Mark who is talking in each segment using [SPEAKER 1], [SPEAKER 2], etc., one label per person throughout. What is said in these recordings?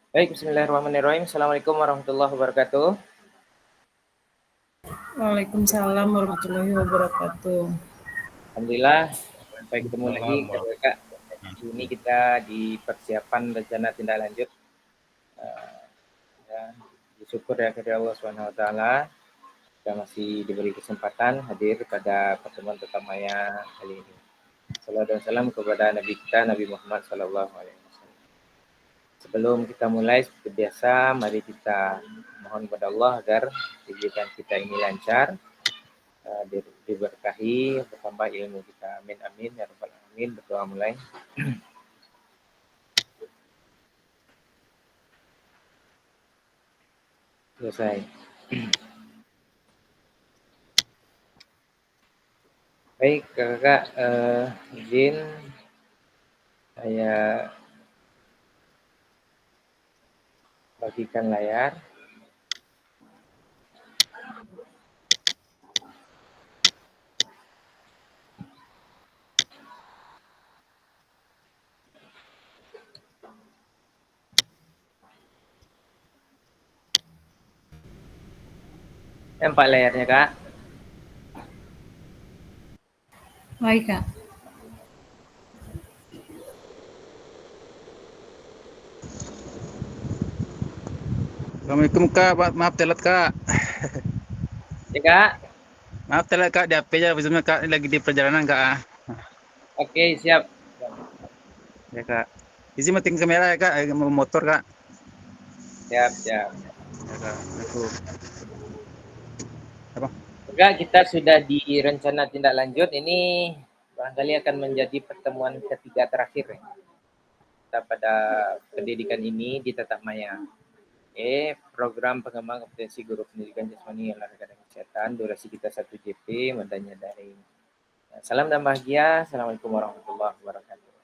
[SPEAKER 1] Baik, bismillahirrahmanirrahim. Assalamualaikum warahmatullahi wabarakatuh.
[SPEAKER 2] Waalaikumsalam warahmatullahi wabarakatuh.
[SPEAKER 1] Alhamdulillah, sampai ketemu lagi
[SPEAKER 3] Waalaikumsalam
[SPEAKER 1] kakak.
[SPEAKER 3] warahmatullahi
[SPEAKER 1] Ini kita di persiapan rencana tindak lanjut. Ya, bersyukur ya kepada Allah Subhanahu Wa Taala kita masih diberi kesempatan hadir pada pertemuan pertamanya kali ini. Salawat dan salam kepada Nabi kita Nabi Muhammad SAW. Sebelum kita mulai seperti biasa, mari kita mohon kepada Allah agar kegiatan kita ini lancar, diberkahi, bertambah ilmu kita. Amin amin ya rabbal alamin. Berdoa mulai. Selesai. Baik kakak, izin saya bagikan layar. Nampak layarnya kak?
[SPEAKER 2] Baik, Kak.
[SPEAKER 3] Assalamualaikum Kak, maaf telat Kak.
[SPEAKER 1] Ya kak?
[SPEAKER 3] Maaf telat Kak, di HP aja sebenarnya Kak, ini lagi di perjalanan Kak.
[SPEAKER 1] Oke siap.
[SPEAKER 3] Ya Kak. Isi matiin kamera ya Kak, mau motor Kak.
[SPEAKER 1] Siap siap.
[SPEAKER 3] Ya Kak, aku apa?
[SPEAKER 1] Kak, kita sudah di rencana tindak lanjut. Ini barangkali akan menjadi pertemuan ketiga terakhir ya, kita pada pendidikan ini di Tatap Maya. Program pengembangan kompetensi guru pendidikan jasmani olahraga dan kesehatan. Durasi kita 1 JP, modalnya daring. Salam dan bahagia. Assalamualaikum warahmatullahi wabarakatuh.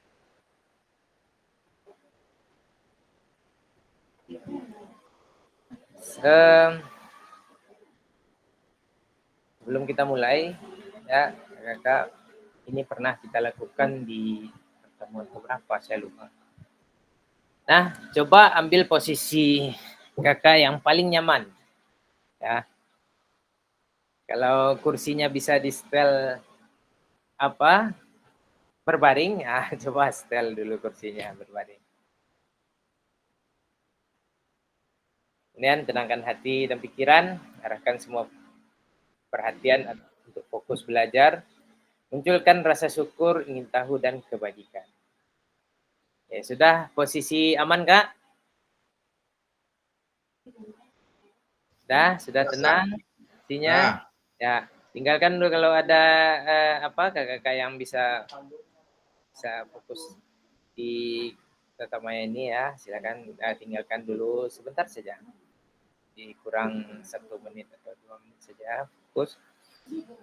[SPEAKER 1] Sebelum kita mulai, ya kakak, ini pernah kita lakukan di pertemuan keberapa saya lupa. Nah, coba ambil posisi kakak yang paling nyaman. Ya. Kalau kursinya bisa di setel apa? Berbaring, ya coba setel dulu kursinya berbaring. Kemudian tenangkan hati dan pikiran, arahkan semua perhatian untuk fokus belajar, munculkan rasa syukur, ingin tahu dan kebajikan. Ya, sudah posisi aman kak? Sudah tenang hatinya. Ya, tinggalkan dulu kalau ada kakak-kakak yang bisa fokus di Tatap Maya ini ya, silakan tinggalkan dulu sebentar saja. Kurang 1 menit atau 2 menit saja, fokus.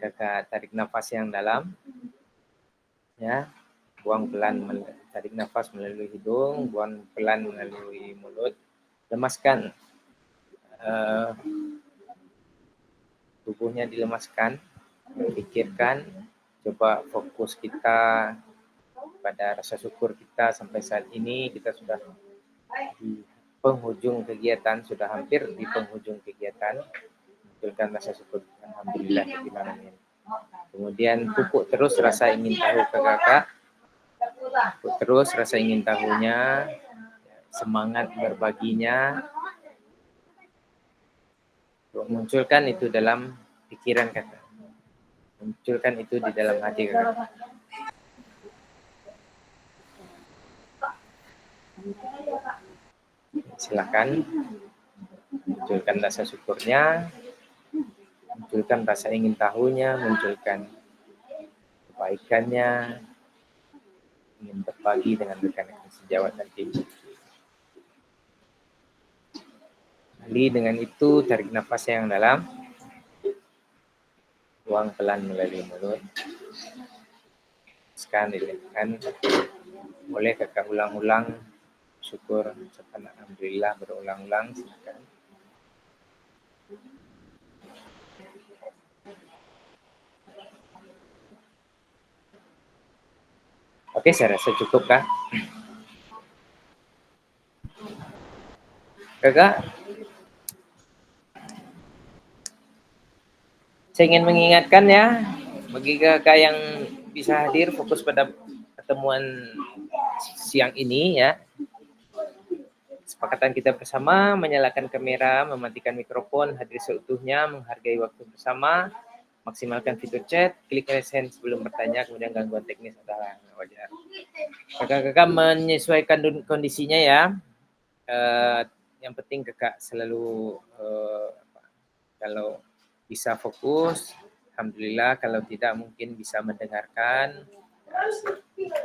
[SPEAKER 1] Kakak tarik nafas yang dalam, ya, buang pelan, tarik nafas melalui hidung, buang pelan melalui mulut. Lemaskan tubuhnya, dilemaskan, pikirkan, coba fokus kita pada rasa syukur kita sampai saat ini. Kita sudah di penghujung kegiatan, sudah hampir di penghujung kegiatan. Munculkan rasa syukur, alhamdulillah. Kemudian pupuk terus rasa ingin tahu ke kakak, pupuk terus rasa ingin tahunya, semangat berbaginya. Munculkan itu dalam pikiran kakak, munculkan itu di dalam hati kakak. Silakan munculkan rasa syukurnya, munculkan rasa ingin tahunya, munculkan kebaikannya, ingin berbagi dengan rekan-rekan sejawat dan tim. Kali dengan itu tarik nafas yang dalam, buang pelan melalui mulut. Sekarang dilakukan, boleh kakak ulang-ulang syukur, alhamdulillah berulang-ulang, silakan. Oke, saya rasa cukup kak. Kakak, saya ingin mengingatkan ya, bagi kakak yang bisa hadir fokus pada pertemuan siang ini ya. Kesepakatan kita bersama, menyalakan kamera, mematikan mikrofon, hadir seutuhnya, menghargai waktu bersama, maksimalkan fitur chat, klik raise hand sebelum bertanya, kemudian gangguan teknis adalah wajar. Kakak-kakak menyesuaikan kondisinya ya. Yang penting kakak selalu kalau bisa fokus, alhamdulillah. Kalau tidak mungkin bisa mendengarkan.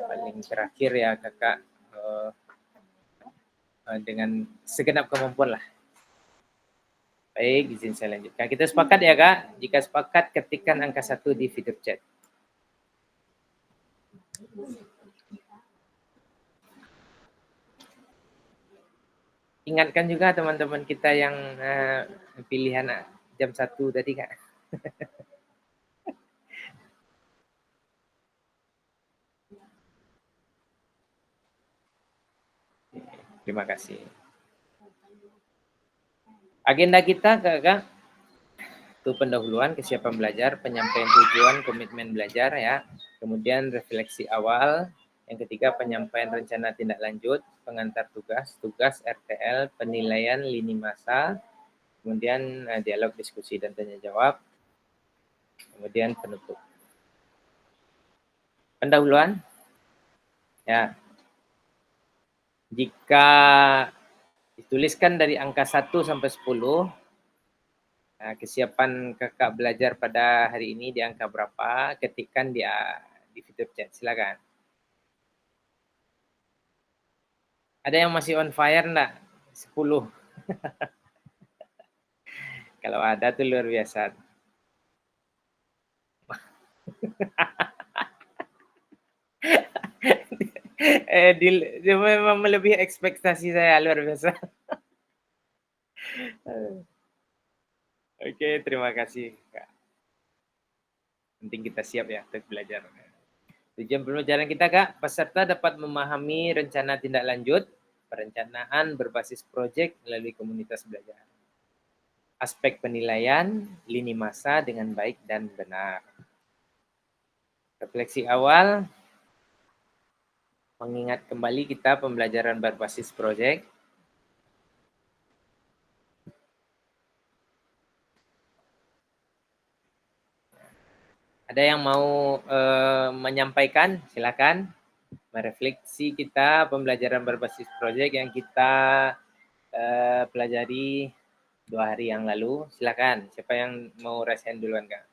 [SPEAKER 1] Paling terakhir ya kakak dengan segenap kemampuan lah. Baik, izin saya lanjutkan. Kita sepakat ya kak? Jika sepakat, ketikkan angka 1 di fitur chat. Ingatkan juga teman-teman kita yang pilihan jam 1 tadi kak. Terima kasih. Agenda kita kakak itu pendahuluan, kesiapan belajar, penyampaian tujuan, komitmen belajar ya. Kemudian refleksi awal. Yang ketiga penyampaian rencana tindak lanjut, pengantar tugas, tugas RTL, penilaian lini masa, kemudian dialog, diskusi dan tanya jawab, kemudian penutup. Pendahuluan ya. Jika dituliskan dari angka 1 sampai 10, kesiapan kakak belajar pada hari ini di angka berapa, ketikkan di fitur chat, silakan. Ada yang masih on fire enggak? 10. Kalau ada tuh luar biasa. Dia memang melebihi ekspektasi saya, luar biasa. Oke, terima kasih Kak. Penting kita siap ya untuk belajar. Tujuan pembelajaran kita Kak, peserta dapat memahami rencana tindak lanjut, perencanaan berbasis proyek melalui komunitas belajar. Aspek penilaian, lini masa dengan baik dan benar. Refleksi awal, mengingat kembali kita pembelajaran berbasis proyek. Ada yang mau menyampaikan? Silakan. Merefleksi kita pembelajaran berbasis proyek yang kita pelajari 2 hari yang lalu. Silakan. Siapa yang mau raise hand duluan Kak?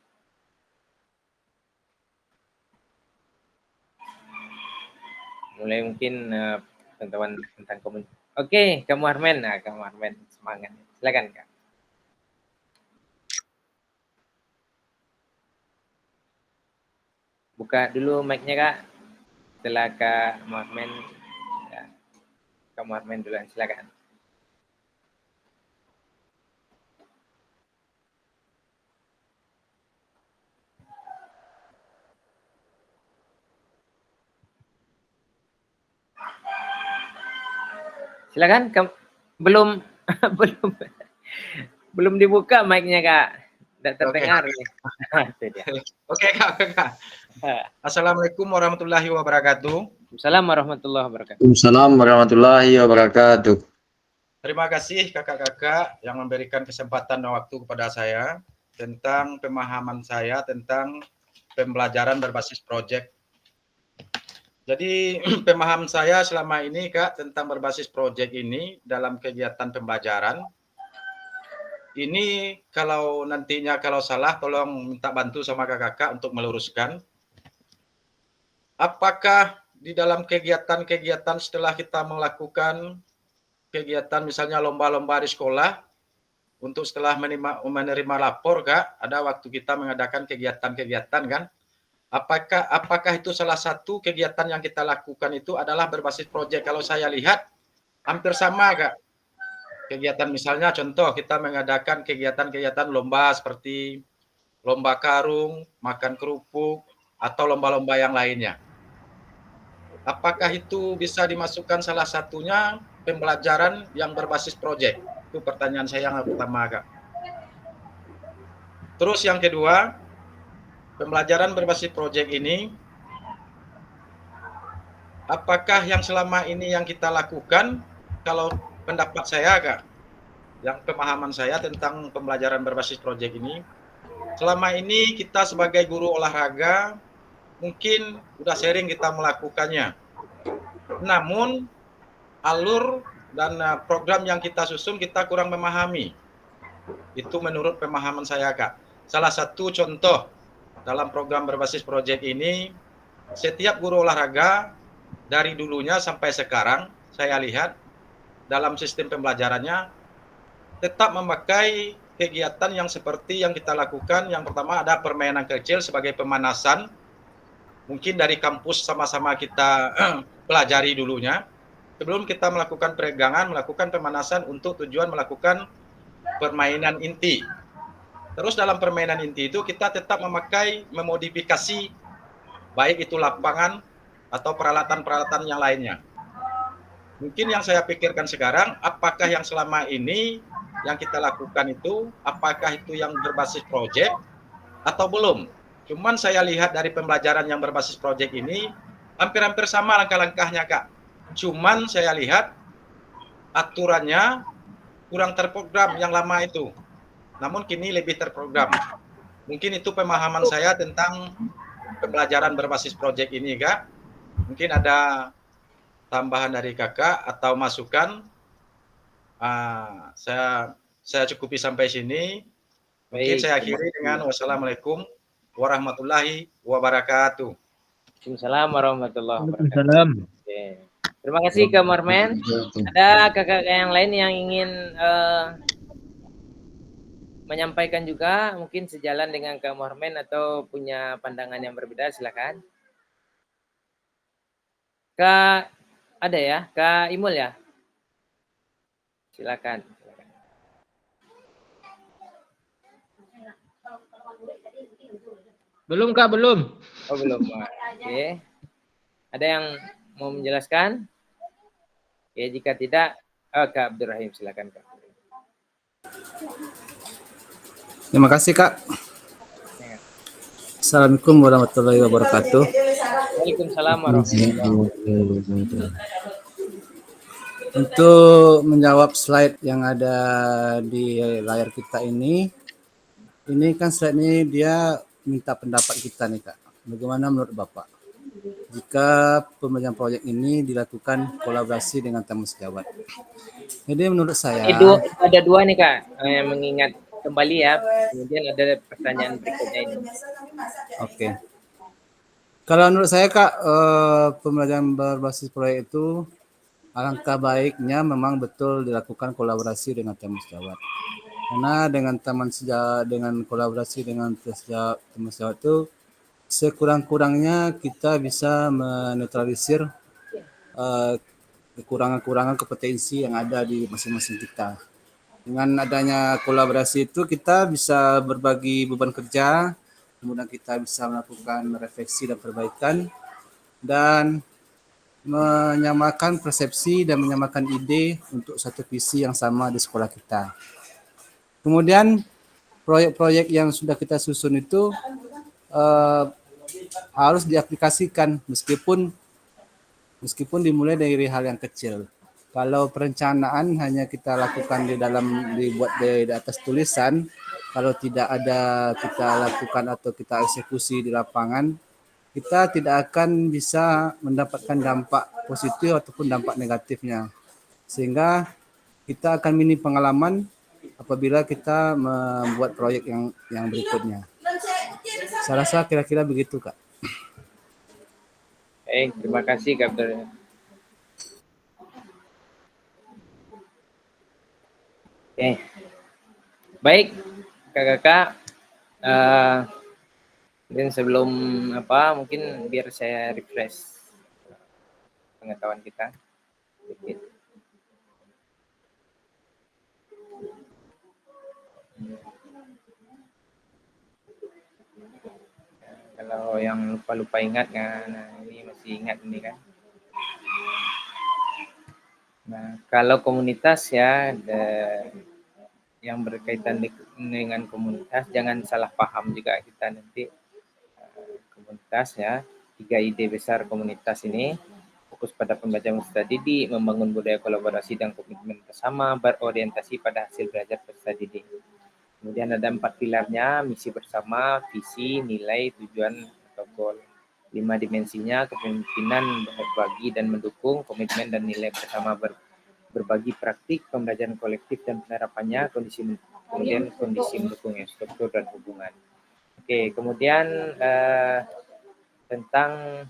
[SPEAKER 1] Mulai mungkin pengetahuan tentang komunikasi. Oke, kamu Armen. Nah, kamu Armen semangat. Silakan Kak. Buka dulu mic-nya Kak. Setelah Kak Armen, ya. Kamu Armen duluan, silakan. Silakan. Belum belum dibuka mic-nya Kak. Tidak terdengar nih.
[SPEAKER 4] Oke Kak. Assalamualaikum warahmatullahi wabarakatuh.
[SPEAKER 1] Assalamualaikum warahmatullahi wabarakatuh.
[SPEAKER 5] Assalamualaikum warahmatullahi wabarakatuh.
[SPEAKER 4] Terima kasih kakak-kakak yang memberikan kesempatan dan waktu kepada saya tentang pemahaman saya tentang pembelajaran berbasis proyek. Jadi pemahaman saya selama ini Kak tentang berbasis proyek ini dalam kegiatan pembelajaran. Ini kalau nantinya kalau salah tolong minta bantu sama kakak-kakak untuk meluruskan. Apakah di dalam kegiatan-kegiatan setelah kita melakukan kegiatan misalnya lomba-lomba di sekolah, untuk setelah menerima lapor Kak, ada waktu kita mengadakan kegiatan-kegiatan kan? Apakah itu salah satu kegiatan yang kita lakukan itu adalah berbasis proyek? Kalau saya lihat hampir sama Kak. Kegiatan misalnya contoh kita mengadakan kegiatan-kegiatan lomba seperti lomba karung, makan kerupuk, atau lomba-lomba yang lainnya. Apakah itu bisa dimasukkan salah satunya pembelajaran yang berbasis proyek? Itu pertanyaan saya yang pertama, Kak. Terus yang kedua, pembelajaran berbasis proyek ini, apakah yang selama ini yang kita lakukan, kalau pendapat saya, Kak, yang pemahaman saya tentang pembelajaran berbasis proyek ini, selama ini kita sebagai guru olahraga mungkin udah sering kita melakukannya. Namun alur dan program yang kita susun kita kurang memahami. Itu menurut pemahaman saya, Kak. Salah satu contoh dalam program berbasis proyek ini, setiap guru olahraga dari dulunya sampai sekarang saya lihat dalam sistem pembelajarannya tetap memakai kegiatan yang seperti yang kita lakukan. Yang pertama ada permainan kecil sebagai pemanasan. Mungkin dari kampus sama-sama kita pelajari dulunya. Sebelum kita melakukan peregangan, melakukan pemanasan untuk tujuan melakukan permainan inti. Terus dalam permainan inti itu kita tetap memakai, memodifikasi, baik itu lapangan atau peralatan-peralatan yang lainnya. Mungkin yang saya pikirkan sekarang, apakah yang selama ini yang kita lakukan itu, apakah itu yang berbasis proyek atau belum? Cuman saya lihat dari pembelajaran yang berbasis proyek ini, hampir-hampir sama langkah-langkahnya, Kak. Cuman saya lihat aturannya kurang terprogram yang lama itu. Namun kini lebih terprogram. Mungkin itu pemahaman saya tentang pembelajaran berbasis proyek ini, Kak. Mungkin ada tambahan dari Kakak atau masukan. Saya cukupi sampai sini. Mungkin saya akhiri dengan wassalamualaikum warahmatullahi wabarakatuh.
[SPEAKER 1] Waalaikumsalam warahmatullahi wabarakatuh. Oke. Terima kasih Kak Marmen. Ada kakak yang lain yang ingin menyampaikan juga, mungkin sejalan dengan Kak Marmen atau punya pandangan yang berbeda, silakan. Kak, ada ya? Kak Imul ya? Silakan.
[SPEAKER 6] Belum Kak, belum.
[SPEAKER 1] Oh belum. Oke. Ada yang mau menjelaskan? Oke, jika tidak, Kak Abdurrahim silakan Kak.
[SPEAKER 3] Terima kasih, Kak. Assalamualaikum warahmatullahi wabarakatuh.
[SPEAKER 1] Waalaikumsalam warahmatullahi wabarakatuh.
[SPEAKER 3] Untuk menjawab slide yang ada di layar kita ini kan slide ini dia minta pendapat kita nih, Kak. Bagaimana menurut Bapak jika pembelajaran proyek ini dilakukan kolaborasi dengan tamu sejawat? Jadi menurut saya
[SPEAKER 1] ada dua nih Kak, yang mengingat kembali ya. Kemudian ada pertanyaan berikutnya ini.
[SPEAKER 3] Oke. Kalau menurut saya Kak, pembelajaran berbasis proyek itu alangkah baiknya memang betul dilakukan kolaborasi dengan tamu sejawat. Karena dengan kolaborasi dengan tamu sejawat itu sekurang-kurangnya kita bisa menetralisir kekurangan-kekurangan kompetensi yang ada di masing-masing kita. Dengan adanya kolaborasi itu kita bisa berbagi beban kerja, kemudian kita bisa melakukan refleksi dan perbaikan, dan menyamakan persepsi dan menyamakan ide untuk satu visi yang sama di sekolah kita. Kemudian proyek-proyek yang sudah kita susun itu harus diaplikasikan meskipun dimulai dari hal yang kecil. Kalau perencanaan hanya kita lakukan dibuat di atas tulisan, kalau tidak ada kita lakukan atau kita eksekusi di lapangan, kita tidak akan bisa mendapatkan dampak positif ataupun dampak negatifnya. Sehingga kita akan minim pengalaman apabila kita membuat proyek yang berikutnya. Saya rasa kira-kira begitu, Kak.
[SPEAKER 1] Terima kasih Kak Abdurrahim. Baik kakak-kakak, dan sebelum mungkin biar saya refresh pengetahuan kita sedikit. Kalau yang lupa-lupa ingat kan, nah ini masih ingat ini kan. Nah, kalau komunitas ya yang berkaitan dengan komunitas, jangan salah paham juga kita nanti. Komunitas ya, 3 ide besar komunitas ini fokus pada pembelajaran peserta didik, membangun budaya kolaborasi dan komitmen bersama, berorientasi pada hasil belajar peserta didik. Kemudian ada 4 pilarnya, misi bersama, visi, nilai, tujuan, atau goal. 5 dimensinya, kepemimpinan, berbagi dan mendukung, komitmen dan nilai bersama, berbagi praktik, pembelajaran kolektif dan penerapannya, kemudian kondisi mendukung ya, struktur dan hubungan. Oke, kemudian tentang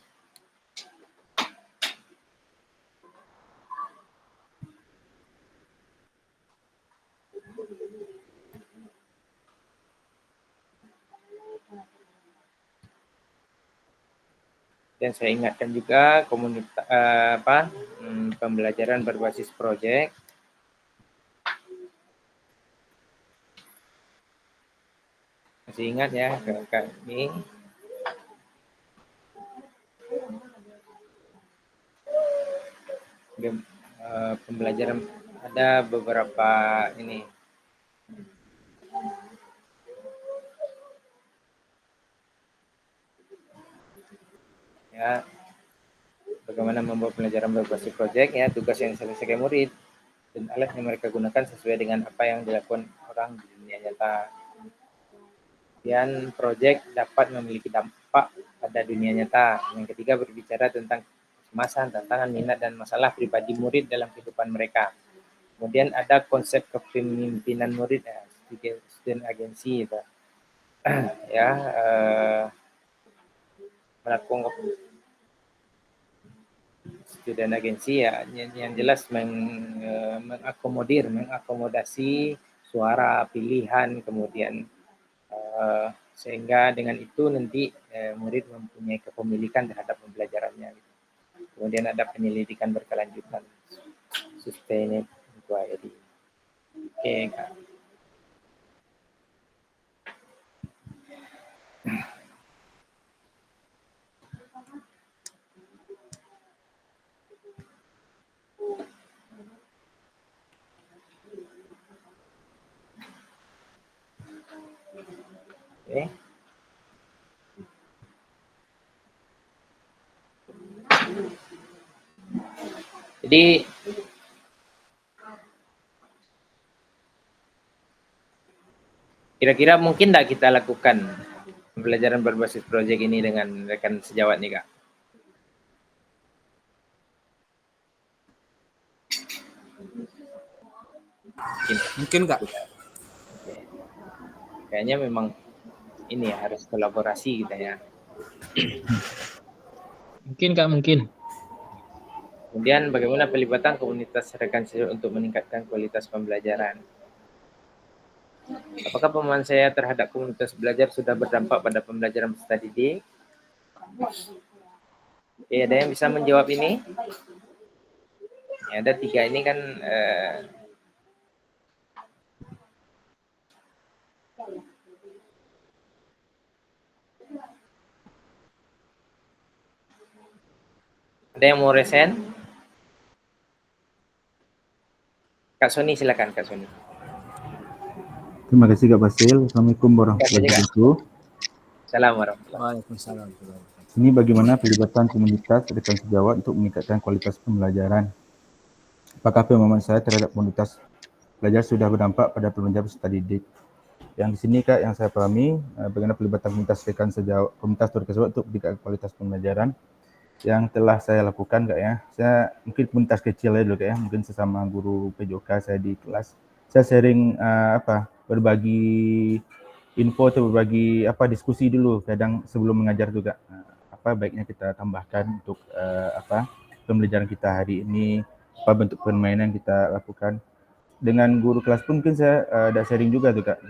[SPEAKER 1] dan saya ingatkan juga komunitas pembelajaran berbasis proyek. Masih ingat ya kami pembelajaran ada beberapa ini ya, bagaimana membuat pembelajaran berbasis proyek ya, tugas yang diselesaikan murid dan alat yang mereka gunakan sesuai dengan apa yang dilakukan orang di dunia nyata. Kemudian proyek dapat memiliki dampak pada dunia nyata. Yang ketiga, berbicara tentang kecemasan, tantangan, minat, dan masalah pribadi murid dalam kehidupan mereka. Kemudian ada konsep kepemimpinan murid, student agency itu. Ya, melakukan student agency ya, yang jelas mengakomodasi suara, pilihan, kemudian sehingga dengan itu nanti murid mempunyai kepemilikan terhadap pembelajarannya. Kemudian ada penyelidikan berkelanjutan, sustained inquiry. Oke, Kak. Oke. Jadi kira-kira mungkin tidak kita lakukan pembelajaran berbasis proyek ini dengan rekan sejawat nih, Kak?
[SPEAKER 3] Mungkin, Kak.
[SPEAKER 1] Kayaknya memang ini ya, harus kolaborasi kita ya.
[SPEAKER 6] Mungkin, Kak, mungkin.
[SPEAKER 1] Kemudian bagaimana pelibatan komunitas rekan sejawat untuk meningkatkan kualitas pembelajaran? Apakah pemahaman saya terhadap komunitas belajar sudah berdampak pada pembelajaran peserta didik? Oke, ada yang bisa menjawab ini? Ya, ada 3 ini kan ada yang mau resen? Kak Sony, silakan Kak Sony.
[SPEAKER 7] Terima kasih Kak Basil. Assalamualaikum warahmatullahi wabarakatuh.
[SPEAKER 1] Assalamualaikum warahmatullahi
[SPEAKER 3] Waalaikumsalam.
[SPEAKER 7] Ini bagaimana pelibatan komunitas rekan sejawat untuk meningkatkan kualitas pembelajaran. Apakah pemahaman saya terhadap komunitas belajar sudah berdampak pada pembelajaran peserta didik? Yang di sini Kak, yang saya pahami, bagaimana pelibatan komunitas rekan sejawat, komunitas rekan sejawat untuk meningkatkan kualitas pembelajaran yang telah saya lakukan Kak ya. Saya mungkin komunitas kecil ya dulu Kak ya, mungkin sesama guru PJOK saya di kelas. Saya sharing berbagi info atau berbagi diskusi dulu kadang sebelum mengajar juga. Apa baiknya kita tambahkan untuk pembelajaran kita hari ini, apa bentuk permainan kita lakukan. Dengan guru kelas pun mungkin saya ada sharing juga tuh Kak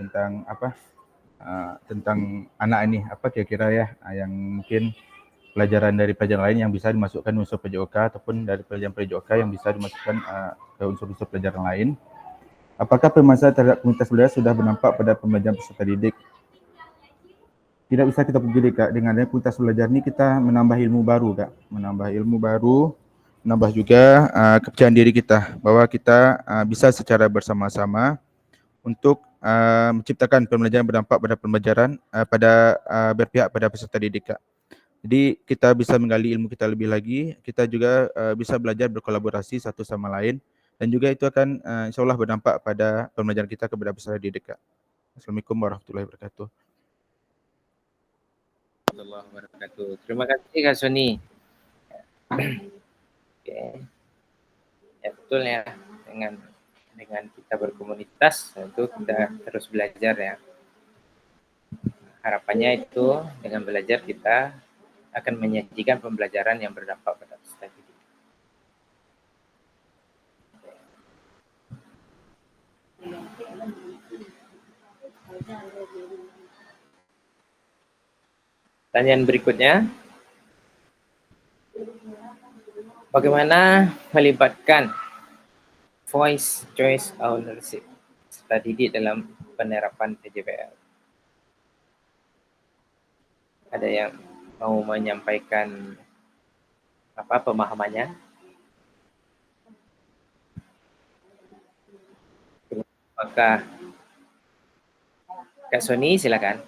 [SPEAKER 7] tentang anak ini, apa kira-kira ya yang mungkin pelajaran dari pelajaran lain yang bisa dimasukkan unsur PJOK ataupun dari pelajaran PJOK yang bisa dimasukkan ke unsur-unsur pelajaran lain. Apakah pemahaman terhadap komunitas belajar sudah berdampak pada pembelajaran peserta didik? Tidak bisa kita pungkiri Kak, dengan adanya komunitas belajar ini kita menambah ilmu baru Kak, menambah ilmu baru menambah juga kepercayaan diri kita bahwa kita bisa secara bersama-sama untuk menciptakan pembelajaran berdampak pada pembelajaran berpihak pada peserta didik, Kak. Jadi kita bisa menggali ilmu kita lebih lagi, kita juga bisa belajar berkolaborasi satu sama lain, dan juga itu akan insya Allah berdampak pada pembelajaran kita kepada peserta didik, Kak. Assalamualaikum warahmatullahi wabarakatuh.
[SPEAKER 1] Warahmatullahi wabarakatuh. Terima kasih Kak Sony. Oke. Ya betul ya, dengan kita berkomunitas tentu kita terus belajar ya. Harapannya itu dengan belajar kita akan menyajikan pembelajaran yang berdampak pada peserta didik. Pertanyaan berikutnya, bagaimana melibatkan voice choice ownership peserta didik dalam penerapan PJBL? Ada yang mau menyampaikan apa pemahamannya? Apakah Kak Sony silakan.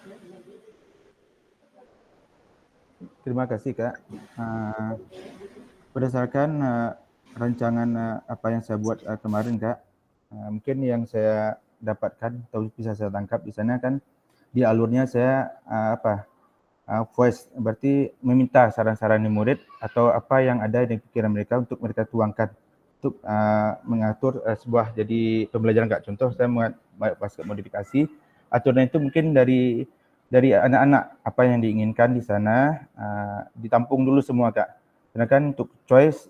[SPEAKER 7] Terima kasih, Kak. Berdasarkan rancangan apa yang saya buat kemarin, Kak, mungkin yang saya dapatkan atau bisa saya tangkap di sana kan di alurnya saya voice, berarti meminta saran-saran dari murid atau apa yang ada di pikiran mereka untuk mereka tuangkan untuk mengatur sebuah jadi pembelajaran, Kak. Contoh saya buat basket modifikasi, aturan itu mungkin dari anak-anak apa yang diinginkan di sana ditampung dulu semua, Kak. Sedangkan untuk choice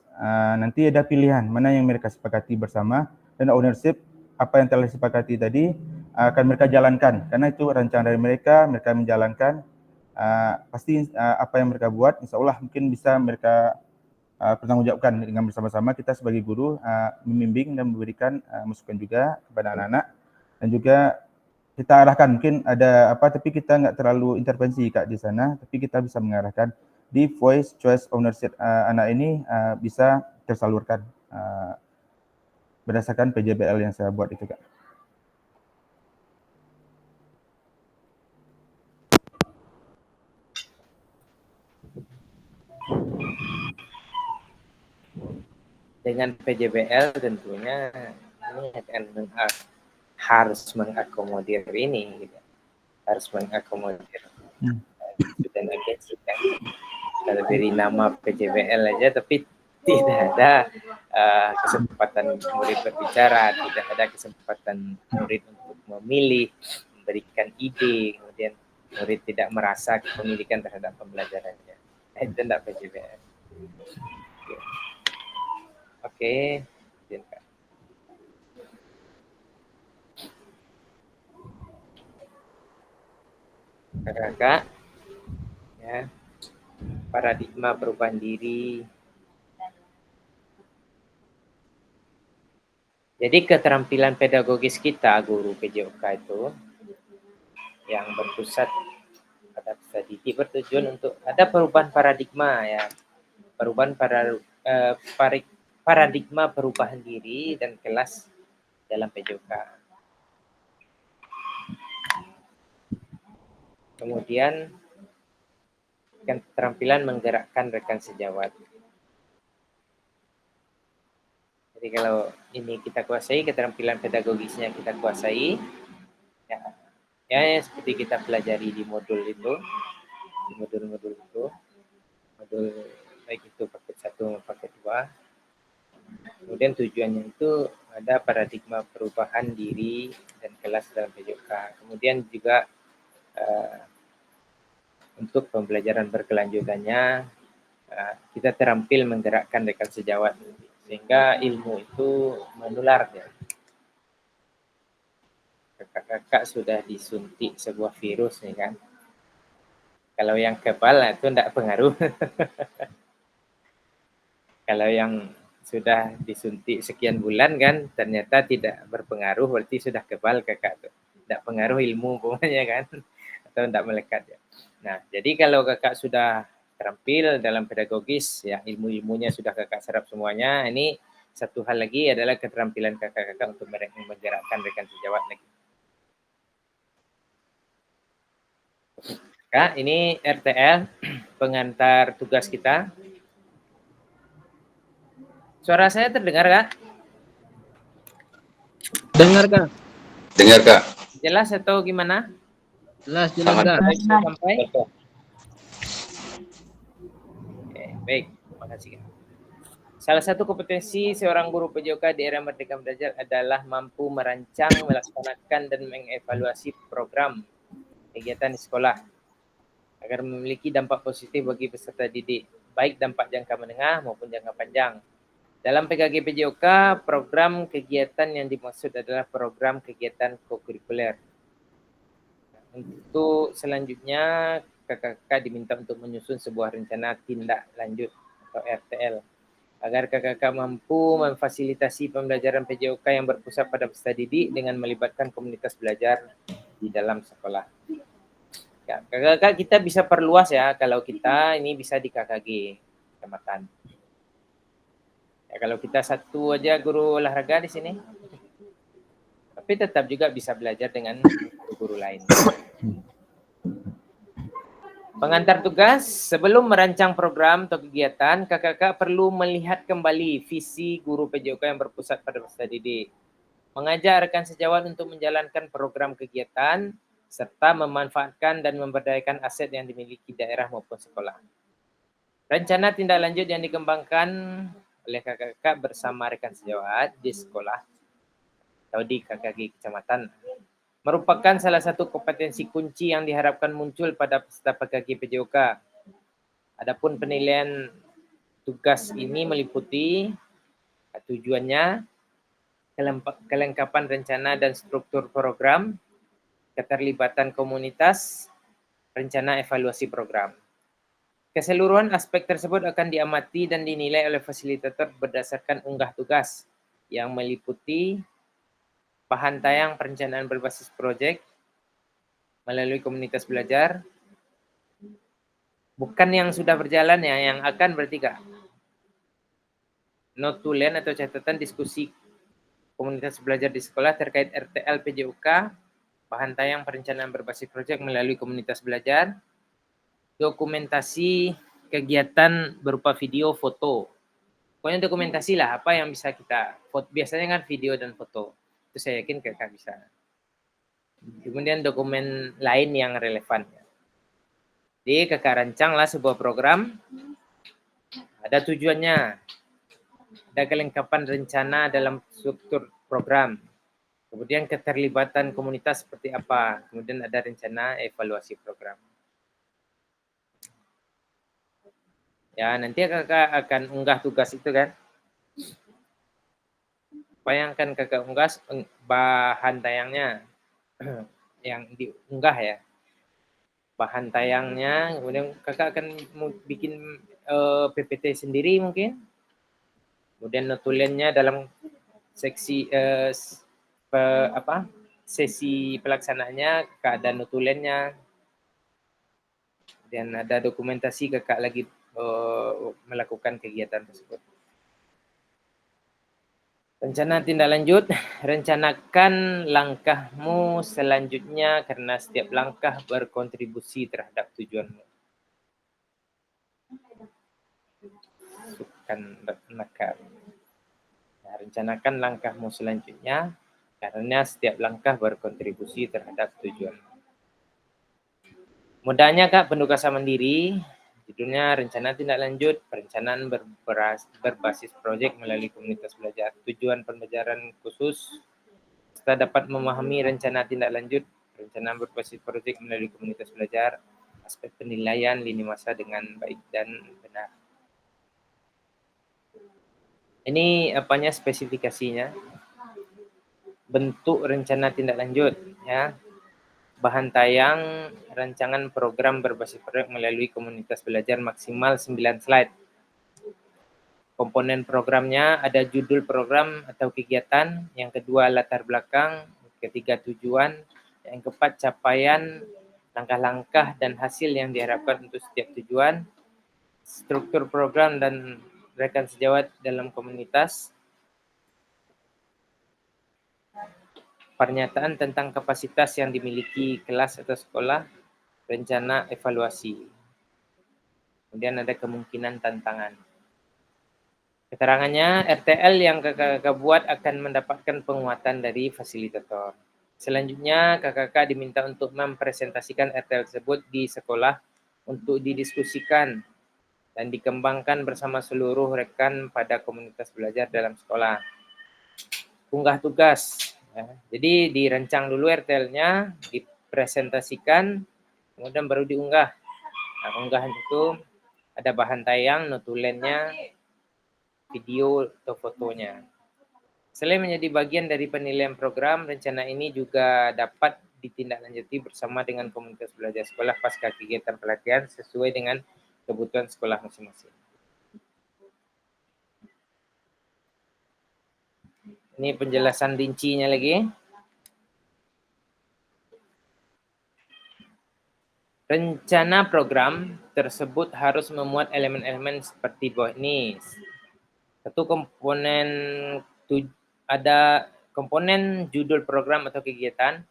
[SPEAKER 7] nanti ada pilihan mana yang mereka sepakati bersama, dan ownership apa yang telah disepakati tadi akan mereka jalankan karena itu rancangan dari mereka menjalankan. Pasti apa yang mereka buat insya Allah mungkin bisa mereka pertanggungjawabkan dengan bersama-sama. Kita sebagai guru membimbing dan memberikan masukan juga kepada anak-anak, dan juga kita arahkan mungkin ada apa, tapi kita nggak terlalu intervensi, Kak, di sana, tapi kita bisa mengarahkan di voice choice ownership anak ini bisa tersalurkan berdasarkan PJBL yang saya buat itu, Kak.
[SPEAKER 1] Dengan PJBL tentunya ini akan harus mengakomodir ini, gitu. Harus mengakomodir student agency kan. Kalau dari nama PJBL aja, tapi tidak ada kesempatan murid berbicara, tidak ada kesempatan murid untuk memilih, memberikan ide, kemudian murid tidak merasa kepemilikan terhadap pembelajarannya. Itu tidak PJBL. Oke. Kakak, ya, paradigma perubahan diri. Jadi keterampilan pedagogis kita, guru PJOK itu, yang berpusat pada peserta didik bertujuan untuk ada perubahan paradigma, ya, perubahan paradigma perubahan diri dan kelas dalam PJOK. Kemudian keterampilan menggerakkan rekan sejawat. Jadi kalau ini kita kuasai, keterampilan pedagogisnya kita kuasai, ya seperti kita pelajari di modul itu, di modul-modul itu, modul baik itu paket 1 paket 2. Kemudian tujuannya itu ada paradigma perubahan diri dan kelas dalam PJOK. Kemudian juga untuk pembelajaran berkelanjutannya kita terampil menggerakkan rekan sejawat sehingga ilmu itu menular, ya. Kakak-kakak sudah disuntik sebuah virus, nih kan. Kalau yang kebal itu tidak pengaruh. Kalau yang sudah disuntik sekian bulan kan ternyata tidak berpengaruh, berarti sudah kebal kakak tuh. Tidak pengaruh ilmu pokoknya kan, atau tidak melekat, ya. Nah, jadi kalau kakak sudah terampil dalam pedagogis, ya ilmu-ilmunya sudah kakak serap semuanya. Ini satu hal lagi adalah keterampilan kakak-kakak untuk menggerakkan rekan sejawat lagi. Kak, ini RTL, pengantar tugas kita. Suara saya terdengar, Kak?
[SPEAKER 6] Dengar Kak.
[SPEAKER 5] Dengar Kak.
[SPEAKER 1] Jelas atau gimana?
[SPEAKER 6] Jelas Kak.
[SPEAKER 1] Sampai? Oke, baik. Terima kasih, Kak. Salah satu kompetensi seorang guru PJOK di era Merdeka Belajar adalah mampu merancang, melaksanakan, dan mengevaluasi program kegiatan di sekolah agar memiliki dampak positif bagi peserta didik, baik dampak jangka menengah maupun jangka panjang. Dalam PKG PJOK, program kegiatan yang dimaksud adalah program kegiatan kokurikuler. Untuk selanjutnya, kakak-kakak diminta untuk menyusun sebuah rencana tindak lanjut atau RTL agar kakak-kakak mampu memfasilitasi pembelajaran PJOK yang berpusat pada peserta didik dengan melibatkan komunitas belajar di dalam sekolah. Ya, kakak-kakak kita bisa perluas ya, kalau kita ini bisa di KKG kecamatan. Ya, kalau kita satu aja guru olahraga di sini, tapi tetap juga bisa belajar dengan guru lain. Pengantar tugas, sebelum merancang program atau kegiatan, kakak-kakak perlu melihat kembali visi guru PJOK yang berpusat pada peserta didik. Mengajak rekan sejawat untuk menjalankan program kegiatan, serta memanfaatkan dan memberdayakan aset yang dimiliki daerah maupun sekolah. Rencana tindak lanjut yang dikembangkan oleh kakak-kakak bersama rekan sejawat di sekolah atau di KKG kecamatan merupakan salah satu kompetensi kunci yang diharapkan muncul pada peserta PKG PJOK. Adapun penilaian tugas ini meliputi tujuannya, kelengkapan rencana dan struktur program, keterlibatan komunitas, rencana evaluasi program. Keseluruhan aspek tersebut akan diamati dan dinilai oleh fasilitator berdasarkan unggah tugas yang meliputi bahan tayang perencanaan berbasis proyek melalui komunitas belajar, bukan yang sudah berjalan ya, yang akan berarti Kak. Notulen atau catatan diskusi komunitas belajar di sekolah terkait RTL PJOK, bahan tayang perencanaan berbasis proyek melalui komunitas belajar, dokumentasi kegiatan berupa video, foto. Pokoknya dokumentasi lah apa yang bisa kita, biasanya kan video dan foto. Itu saya yakin kakak bisa. Kemudian dokumen lain yang relevan. Jadi kakak rancanglah sebuah program, ada tujuannya, ada kelengkapan rencana dalam struktur program, kemudian keterlibatan komunitas seperti apa, kemudian ada rencana evaluasi program. Ya, nanti kakak akan unggah tugas itu kan. Bayangkan kakak unggah bahan tayangnya yang diunggah ya. Bahan tayangnya, kemudian kakak akan bikin PPT sendiri mungkin. Kemudian notulennya dalam seksi sesi pelaksanaannya, kakak ada notulennya. Dan ada dokumentasi kakak lagi melakukan kegiatan tersebut. Rencana tindak lanjut, rencanakan langkahmu selanjutnya karena setiap langkah berkontribusi terhadap tujuanmu. Bukan nakal. Nah, rencanakan langkahmu selanjutnya karena setiap langkah berkontribusi terhadap tujuanmu. Mudahnya Kak, penugasan mandiri. Judulnya rencana tindak lanjut, perencanaan berbasis proyek melalui komunitas belajar. Tujuan pembelajaran khusus, kita dapat memahami rencana tindak lanjut, perencanaan berbasis proyek melalui komunitas belajar, aspek penilaian lini masa dengan baik dan benar. Ini apanya spesifikasinya? Bentuk rencana tindak lanjut, ya. Bahan tayang rancangan program berbasis proyek melalui komunitas belajar maksimal 9 slide. Komponen programnya ada judul program atau kegiatan, yang kedua latar belakang, ketiga tujuan, yang keempat capaian, langkah-langkah dan hasil yang diharapkan untuk setiap tujuan, struktur program dan rekan sejawat dalam komunitas. Pernyataan tentang kapasitas yang dimiliki kelas atau sekolah, rencana evaluasi. Kemudian ada kemungkinan tantangan. Keterangannya, RTL yang kakak-kakak buat akan mendapatkan penguatan dari fasilitator. Selanjutnya, kakak-kakak diminta untuk mempresentasikan RTL tersebut di sekolah untuk didiskusikan dan dikembangkan bersama seluruh rekan pada komunitas belajar dalam sekolah. Unggah tugas. Ya. Jadi dirancang dulu RTL-nya, dipresentasikan, kemudian baru diunggah. Nah, unggahan itu ada bahan tayang, notulennya, video atau fotonya. Selain menjadi bagian dari penilaian program, rencana ini juga dapat ditindaklanjuti bersama dengan komunitas belajar sekolah pasca kegiatan pelatihan sesuai dengan kebutuhan sekolah masing-masing. Ini penjelasan rincinya lagi. Rencana program tersebut harus memuat elemen-elemen seperti bawah ini. Satu komponen, ada komponen judul program atau kegiatan.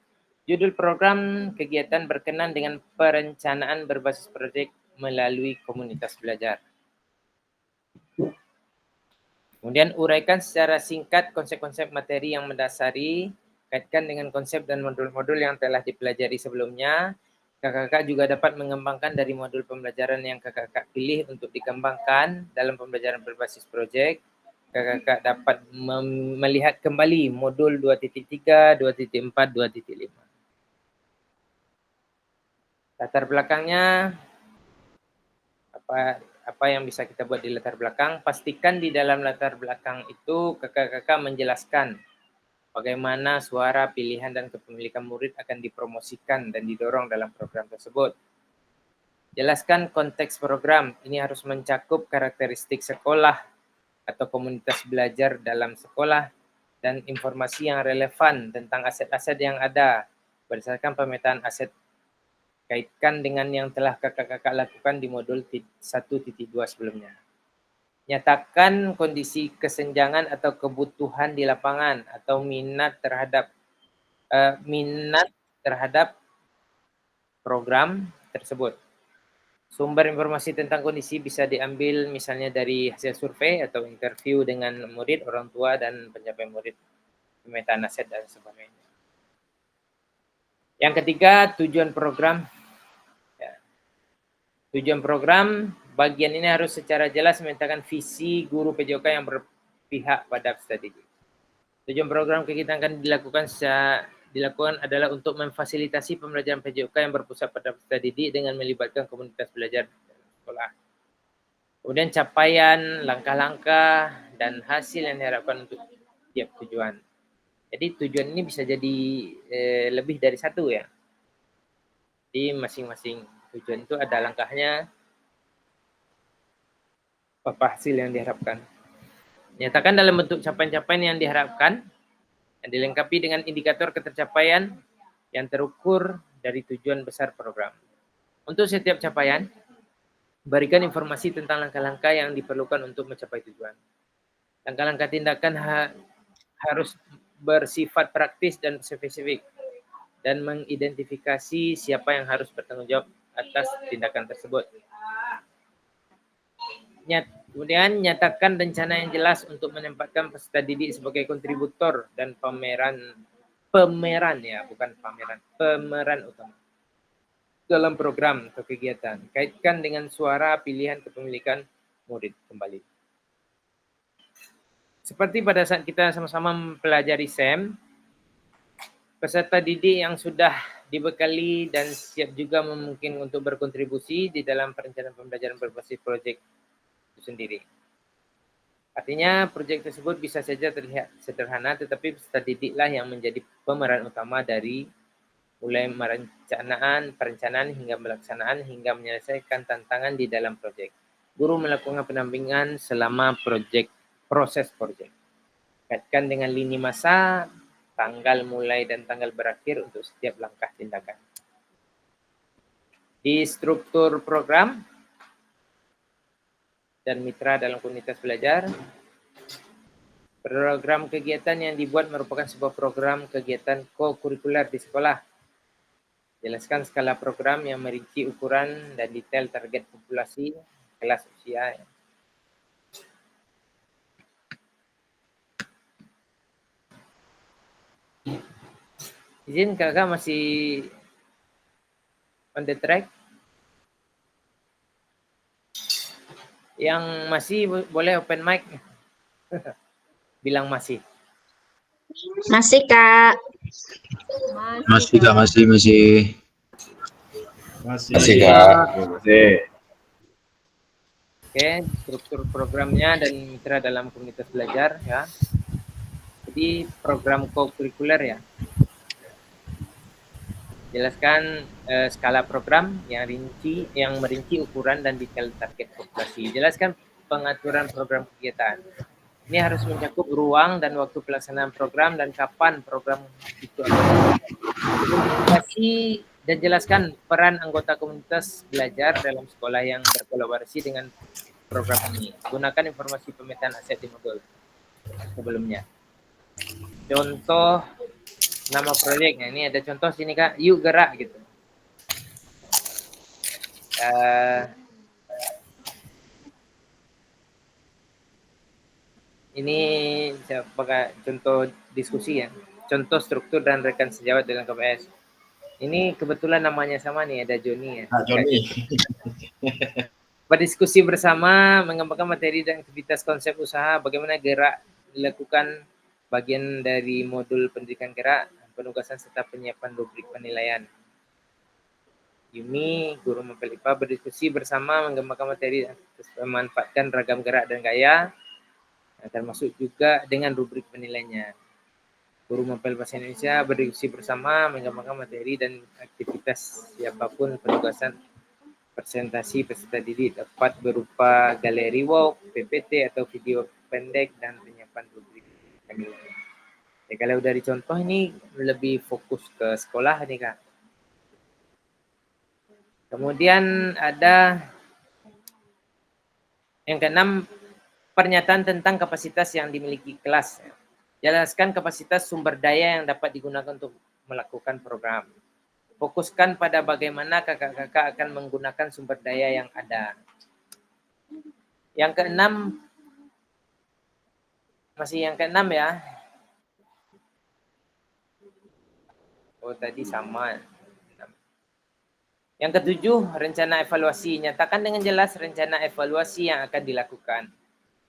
[SPEAKER 1] Judul program kegiatan berkenan dengan perencanaan berbasis proyek melalui komunitas belajar. Kemudian uraikan secara singkat konsep-konsep materi yang mendasari, kaitkan dengan konsep dan modul-modul yang telah dipelajari sebelumnya. Kakak-kakak juga dapat mengembangkan dari modul pembelajaran yang kakak-kakak pilih untuk dikembangkan dalam pembelajaran berbasis proyek. Kakak-kakak dapat melihat kembali modul 2.3, 2.4, 2.5. Latar belakangnya, apa yang bisa kita buat di latar belakang? Pastikan di dalam latar belakang itu kakak-kakak menjelaskan bagaimana suara, pilihan, dan kepemilikan murid akan dipromosikan dan didorong dalam program tersebut. Jelaskan konteks program. Ini harus mencakup karakteristik sekolah atau komunitas belajar dalam sekolah dan informasi yang relevan tentang aset-aset yang ada berdasarkan pemetaan aset. Kaitkan dengan yang telah kakak-kakak lakukan di modul 1.2 sebelumnya. Nyatakan kondisi kesenjangan atau kebutuhan di lapangan atau minat terhadap program tersebut. Sumber informasi tentang kondisi bisa diambil misalnya dari hasil survei atau interview dengan murid, orang tua, dan pencapaian murid, pemetaan aset, dan sebagainya. Yang ketiga, tujuan program. Ya. Tujuan program, bagian ini harus secara jelas menyatakan visi guru PJOK yang berpihak pada peserta didik. Tujuan program kegiatan akan dilakukan adalah untuk memfasilitasi pembelajaran PJOK yang berpusat pada peserta didik dengan melibatkan komunitas belajar dalam sekolah. Kemudian capaian, langkah-langkah, dan hasil yang diharapkan untuk tiap tujuan. Jadi tujuan ini bisa jadi lebih dari satu ya. Di masing-masing tujuan itu ada langkahnya, apa hasil yang diharapkan. Nyatakan dalam bentuk capaian-capaian yang diharapkan, yang dilengkapi dengan indikator ketercapaian yang terukur dari tujuan besar program. Untuk setiap capaian, berikan informasi tentang langkah-langkah yang diperlukan untuk mencapai tujuan. Langkah-langkah tindakan harus bersifat praktis dan spesifik dan mengidentifikasi siapa yang harus bertanggung jawab atas tindakan tersebut. Kemudian nyatakan rencana yang jelas untuk menempatkan peserta didik sebagai kontributor dan pemeran utama dalam program atau kegiatan. Kaitkan dengan suara, pilihan, kepemilikan murid kembali. Seperti pada saat kita sama-sama mempelajari SEM, peserta didik yang sudah dibekali dan siap juga mungkin untuk berkontribusi di dalam perencanaan pembelajaran berbasis proyek itu sendiri. Artinya proyek tersebut bisa saja terlihat sederhana, tetapi peserta didiklah yang menjadi pemeran utama dari mulai perencanaan hingga pelaksanaan hingga menyelesaikan tantangan di dalam proyek. Guru melakukan pendampingan selama proses proyek. Kaitkan dengan lini masa, tanggal mulai dan tanggal berakhir untuk setiap langkah tindakan. Di struktur program, dan mitra dalam komunitas belajar. Program kegiatan yang dibuat merupakan sebuah program kegiatan co-kurikuler di sekolah. Jelaskan skala program yang merinci ukuran dan detail target populasi kelas usia. Izin kakak masih on the track? Yang masih boleh open mic? Bilang masih.
[SPEAKER 8] Masih, Kak.
[SPEAKER 5] Masih Kak, masih. Masih Kak.
[SPEAKER 1] Oke, struktur programnya dan mitra dalam komunitas belajar ya. Jadi program co-kurikuler ya. Jelaskan skala program yang merinci ukuran dan detail target populasi. Jelaskan pengaturan program kegiatan. Ini harus mencakup ruang dan waktu pelaksanaan program dan kapan program itu akan dilakukan. Dan jelaskan peran anggota komunitas belajar dalam sekolah yang berkolaborasi dengan program ini. Gunakan informasi pemetaan aset di modul sebelumnya. Contoh nama proyeknya, ini ada contoh sini Kak, yuk gerak gitu. Ini sebagai contoh diskusi ya, contoh struktur dan rekan sejawat dalam KPS. Ini kebetulan namanya sama nih, ada Joni ya.
[SPEAKER 4] Joni.
[SPEAKER 1] Berdiskusi bersama, mengembangkan materi dan aktivitas konsep usaha, bagaimana gerak dilakukan bagian dari modul pendidikan gerak, penugasan serta penyiapan rubrik penilaian. Yumi, guru mapel IPA, berdiskusi bersama, mengembangkan materi dan memanfaatkan ragam gerak dan gaya, termasuk juga dengan rubrik penilaiannya. Guru mapel bahasa Indonesia berdiskusi bersama, mengembangkan materi dan aktivitas siapapun penugasan presentasi peserta didik dapat berupa galeri walk, PPT atau video pendek dan penyiapan rubrik penilaian. Ya, kalau dari contoh ini lebih fokus ke sekolah nih Kak. Kemudian ada yang keenam, pernyataan tentang kapasitas yang dimiliki kelas. Jelaskan kapasitas sumber daya yang dapat digunakan untuk melakukan program. Fokuskan pada bagaimana kakak-kakak akan menggunakan sumber daya yang ada. Yang keenam, masih yang keenam ya. Oh tadi sama. Yang ketujuh, rencana evaluasi. Nyatakan dengan jelas rencana evaluasi yang akan dilakukan.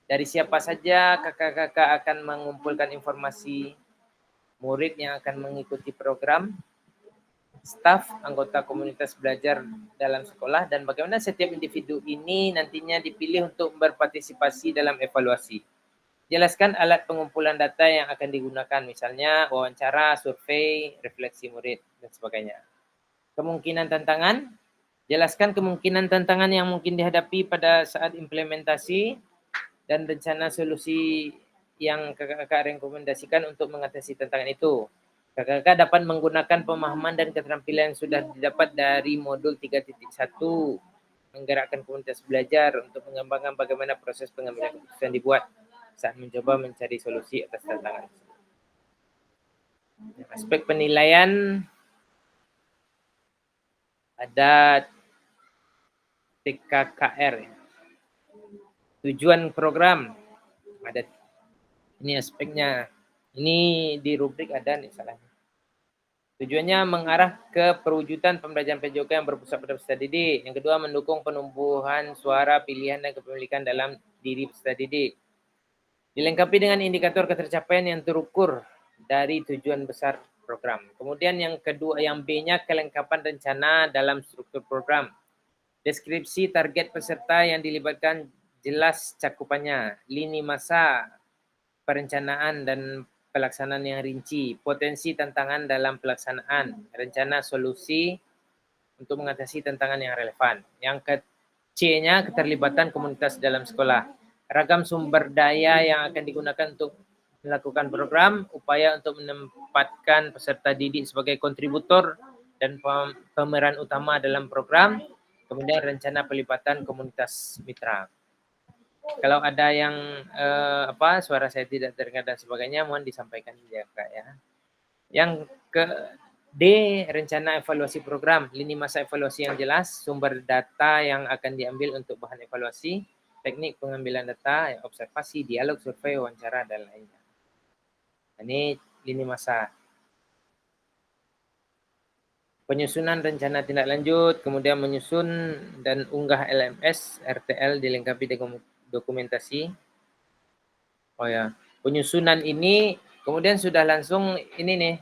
[SPEAKER 1] Dari siapa saja kakak-kakak akan mengumpulkan informasi, murid yang akan mengikuti program, staf, anggota komunitas belajar dalam sekolah, dan bagaimana setiap individu ini nantinya dipilih untuk berpartisipasi dalam evaluasi. Jelaskan alat pengumpulan data yang akan digunakan, misalnya wawancara, survei, refleksi murid, dan sebagainya. Kemungkinan tantangan, jelaskan kemungkinan tantangan yang mungkin dihadapi pada saat implementasi, dan rencana solusi yang kakak-kakak rekomendasikan untuk mengatasi tantangan itu. Kakak-kakak dapat menggunakan pemahaman dan keterampilan yang sudah didapat dari modul 3.1 menggerakkan komunitas belajar untuk mengembangkan bagaimana proses pengambilan keputusan dibuat saat mencoba mencari solusi atas tantangan. Aspek penilaian ada TKKR. Tujuan program ada, ini aspeknya, ini di rubrik ada nih salahnya. Tujuannya mengarah ke perwujudan pembelajaran PJOK yang berpusat pada peserta didik. Yang kedua, mendukung penumbuhan suara, pilihan, dan kepemilikan dalam diri peserta didik. Dilengkapi dengan indikator ketercapaian yang terukur dari tujuan besar program. Kemudian yang kedua, yang B-nya kelengkapan rencana dalam struktur program. Deskripsi target peserta yang dilibatkan jelas cakupannya, lini masa perencanaan dan pelaksanaan yang rinci, potensi tantangan dalam pelaksanaan, rencana solusi untuk mengatasi tantangan yang relevan. Yang C-nya keterlibatan komunitas dalam sekolah, ragam sumber daya yang akan digunakan untuk melakukan program, upaya untuk menempatkan peserta didik sebagai kontributor dan pemeran utama dalam program, kemudian rencana pelibatan komunitas mitra. kalau ada yang suara saya tidak terdengar dan sebagainya, mohon disampaikan ya Kak ya. Yang ke D, rencana evaluasi program, lini masa evaluasi yang jelas, sumber data yang akan diambil untuk bahan evaluasi, teknik pengambilan data, observasi, dialog, survei, wawancara, dan lainnya. Ini lini masa. Penyusunan rencana tindak lanjut, kemudian menyusun dan unggah LMS, RTL dilengkapi dokumentasi. Oh ya, penyusunan ini kemudian sudah langsung ini nih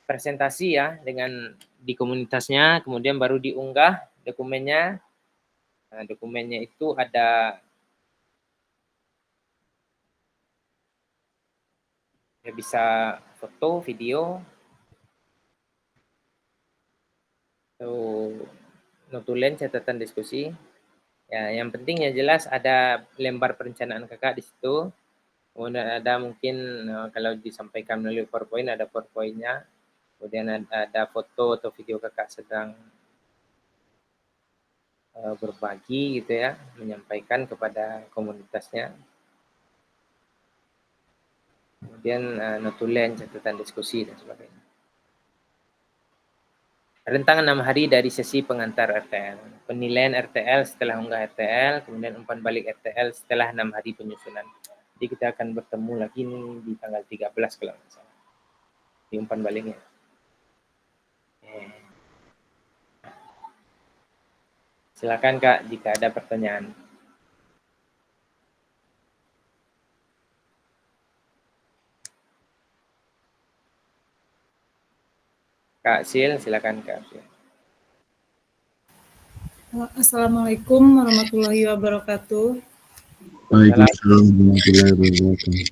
[SPEAKER 1] presentasi ya dengan di komunitasnya, kemudian baru diunggah dokumennya. Nah, dokumennya itu ada ya bisa foto, video, notulen, catatan diskusi. Ya, yang penting yang jelas ada lembar perencanaan kakak di situ. Kemudian ada mungkin kalau disampaikan melalui PowerPoint ada PowerPoint-nya. Kemudian ada foto atau video kakak sedang berbagi gitu ya, menyampaikan kepada komunitasnya. Kemudian notulen, catatan diskusi dan sebagainya. Rentang 6 hari dari sesi pengantar RTL. Penilaian RTL setelah unggah RTL, kemudian umpan balik RTL setelah 6 hari penyusunan. Jadi kita akan bertemu lagi nih di tanggal 13 kalau nggak salah. Di umpan baliknya. Silakan Kak jika ada pertanyaan. Kak Sil, silakan Kak Sil.
[SPEAKER 2] Assalamualaikum warahmatullahi wabarakatuh.
[SPEAKER 5] Waalaikumsalam warahmatullahi wabarakatuh.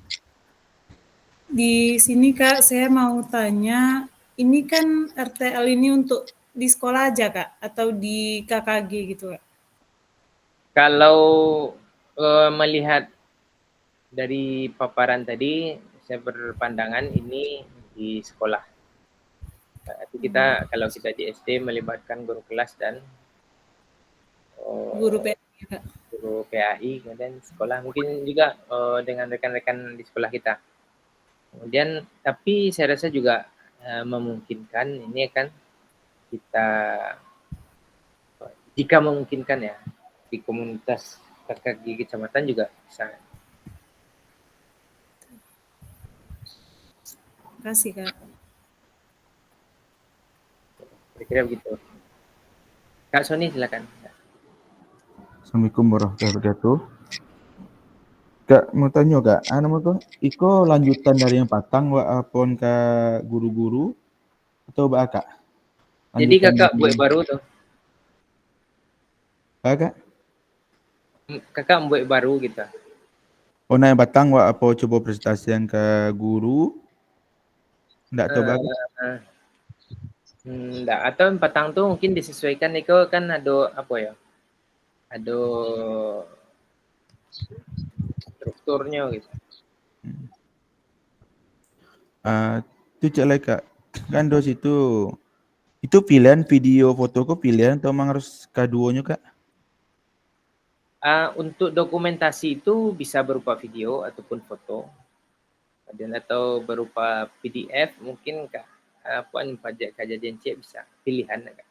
[SPEAKER 2] Di sini Kak, saya mau tanya, ini kan RTL ini untuk di sekolah aja Kak, atau di KKG gitu Kak?
[SPEAKER 1] Kalau melihat dari paparan tadi, saya berpandangan ini di sekolah. Itu kita kalau kita di SD melibatkan guru kelas dan
[SPEAKER 2] Guru PAI Kak.
[SPEAKER 1] Guru PAI, kemudian sekolah mungkin juga dengan rekan-rekan di sekolah kita. Kemudian tapi saya rasa juga memungkinkan ini kan kita jika memungkinkan ya di komunitas KKG kecamatan juga bisa.
[SPEAKER 2] Terima kasih Kak.
[SPEAKER 1] Kira-kira begitu. Kak Sony silakan.
[SPEAKER 7] Assalamualaikum warahmatullahi wabarakatuh. Kak, mau tanya Kak, anu tuh, iko lanjutan dari yang patang wa apon ke guru-guru atau ba Kak?
[SPEAKER 1] Jadi kakak buat baru tuh.
[SPEAKER 7] Kak?
[SPEAKER 1] Kakak buat baru gitu.
[SPEAKER 7] Oh, nah yang patang wa apa coba presentasian ke guru? Enggak tahu Kak?
[SPEAKER 1] Enggak, atau patang tuh mungkin disesuaikan Niko kan ada apa ya? Ada strukturnya gitu.
[SPEAKER 7] Itu cek lagi Kak. Kan dos itu pilihan video foto kok pilihan atau memang harus keduanya Kak?
[SPEAKER 1] Untuk dokumentasi itu bisa berupa video ataupun foto. Dan atau berupa PDF mungkin Kak puan pajak kejadian cek bisa pilihan Kak.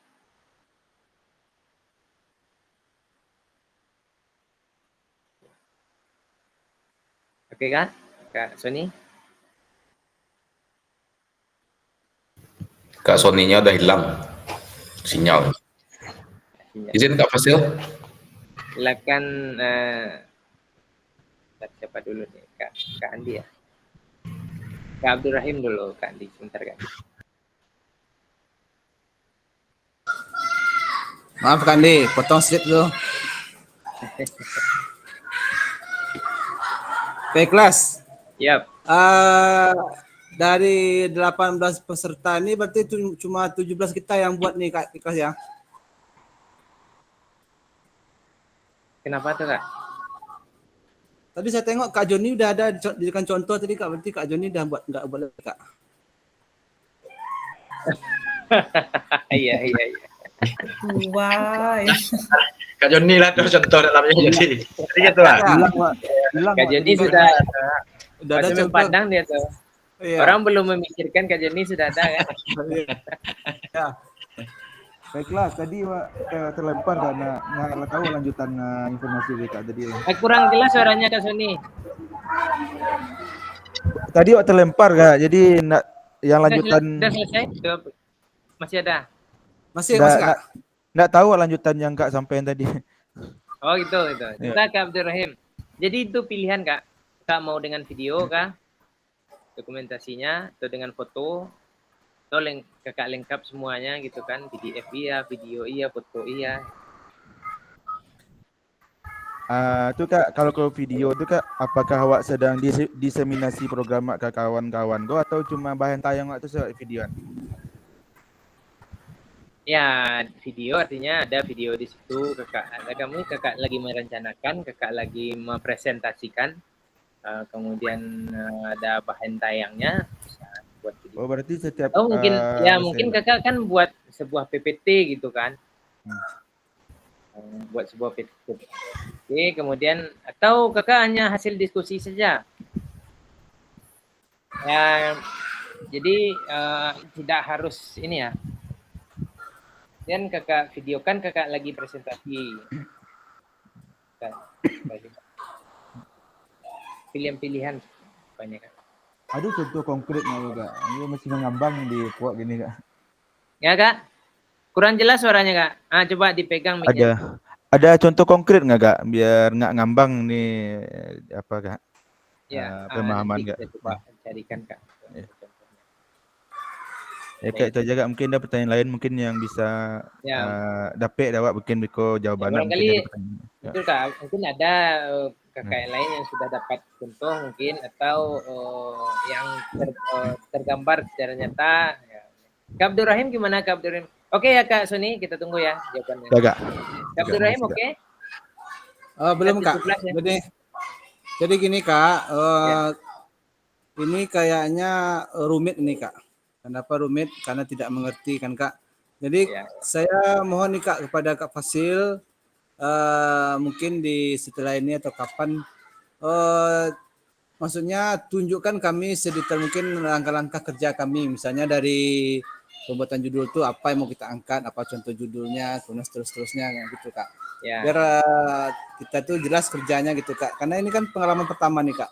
[SPEAKER 1] Oke Kak? Kak Sony?
[SPEAKER 5] Kak Sony-nya udah hilang sinyal. Izin Kak Fasil.
[SPEAKER 1] Silakan siapa dulu nih? Kak Andi ya? Kak Abdurrahim dulu, Kak Andi, sebentar Kak.
[SPEAKER 3] Maaf Kak Andi, potong sedikit dulu. Baik kelas.
[SPEAKER 1] Yap.
[SPEAKER 3] Dari 18 peserta ini berarti cuma 17 kita yang buat nih Kak kelas ya.
[SPEAKER 1] Kenapa tuh Kak?
[SPEAKER 3] Tadi saya tengok Kak Joni udah ada dijadikan contoh tadi Kak, berarti Kak Joni udah nggak boleh Kak.
[SPEAKER 1] Iya.
[SPEAKER 2] Tua ya.
[SPEAKER 4] Kak Joni lah tuh contoh dalamnya jadi gitu lah.
[SPEAKER 3] Hilang, Pak. Hilang,
[SPEAKER 1] Kak
[SPEAKER 3] Pak.
[SPEAKER 1] Joni
[SPEAKER 3] Jadi,
[SPEAKER 1] sudah
[SPEAKER 3] udah ada
[SPEAKER 1] masuk
[SPEAKER 3] contoh.
[SPEAKER 1] padang dia tuh.
[SPEAKER 3] Iya.
[SPEAKER 1] Orang belum memikirkan Kak Joni sudah ada kan.
[SPEAKER 3] Iya.
[SPEAKER 7] Baiklah, tadi Wak terlempar karena nggak tahu lanjutan informasi Kak tadi.
[SPEAKER 1] Kurang jelas suaranya Kak Sony.
[SPEAKER 7] Tadi Wak terlempar Kak, jadi yang lanjutan
[SPEAKER 1] Sudah selesai? Masih ada?
[SPEAKER 3] Masih Kak.
[SPEAKER 7] nggak tahu Wak lanjutan yang Kak sampaikan tadi.
[SPEAKER 1] Oh gitu. Kita Kak Abdurrahim. Jadi itu pilihan Kak. Kak mau dengan video kah? Dokumentasinya atau dengan foto? Atau kakak lengkap semuanya gitu kan? PDF iya, video iya, foto iya.
[SPEAKER 7] Itu Kak, kalau ke video itu Kak, apakah Wak sedang diseminasi program Wak ke kawan-kawan Go atau cuma bahan tayang Wak itu videoan?
[SPEAKER 1] Ya, video artinya ada video di situ kakak lagi merencanakan, kakak lagi mempresentasikan, kemudian ada bahan tayangnya bisa buat video.
[SPEAKER 7] Oh berarti setiap
[SPEAKER 1] mungkin kakak kan buat sebuah PPT gitu kan, buat sebuah PPT, kemudian atau kakak hanya hasil diskusi saja. Ya, jadi tidak harus ini ya. Dan kakak videokan kakak lagi presentasi. Pilihan-pilihan banyak kan.
[SPEAKER 7] Ada contoh konkret nggak Kak? Ini masih mengambang di puak gini Kak.
[SPEAKER 1] Ya Kak? Kurang jelas suaranya Kak. Coba dipegang mic-nya.
[SPEAKER 7] Ada contoh konkret nggak Kak? Biar nggak ngambang nih apa Kak?
[SPEAKER 1] Ya,
[SPEAKER 7] pemahaman Kak.
[SPEAKER 1] Kita coba carikan Kak.
[SPEAKER 7] Ya Kak, itu aja Kak. Mungkin ada pertanyaan lain mungkin yang bisa dapat mungkin Biko jawabannya.
[SPEAKER 1] Barangkali betul Kak, mungkin ada kakak yang lain yang sudah dapat contoh mungkin atau yang tergambar secara nyata. Ya. Kak Abdurrahim gimana Kak Abdurrahim? Oke ya Kak Sony, kita tunggu ya jawabannya.
[SPEAKER 7] Kak
[SPEAKER 1] Abdurrahim oke?
[SPEAKER 3] Belum Kak. Jadi gini Kak, ini kayaknya rumit ini Kak. Kenapa rumit? Karena tidak mengerti kan Kak. Jadi saya mohon nih Kak kepada Kak Fasil, mungkin di setelah ini atau kapan, maksudnya tunjukkan kami sedetail mungkin langkah-langkah kerja kami, misalnya dari pembuatan judul itu apa yang mau kita angkat, apa contoh judulnya, kemudian seterusnya gitu Kak. Biar kita tuh jelas kerjanya gitu Kak. Karena ini kan pengalaman pertama nih Kak.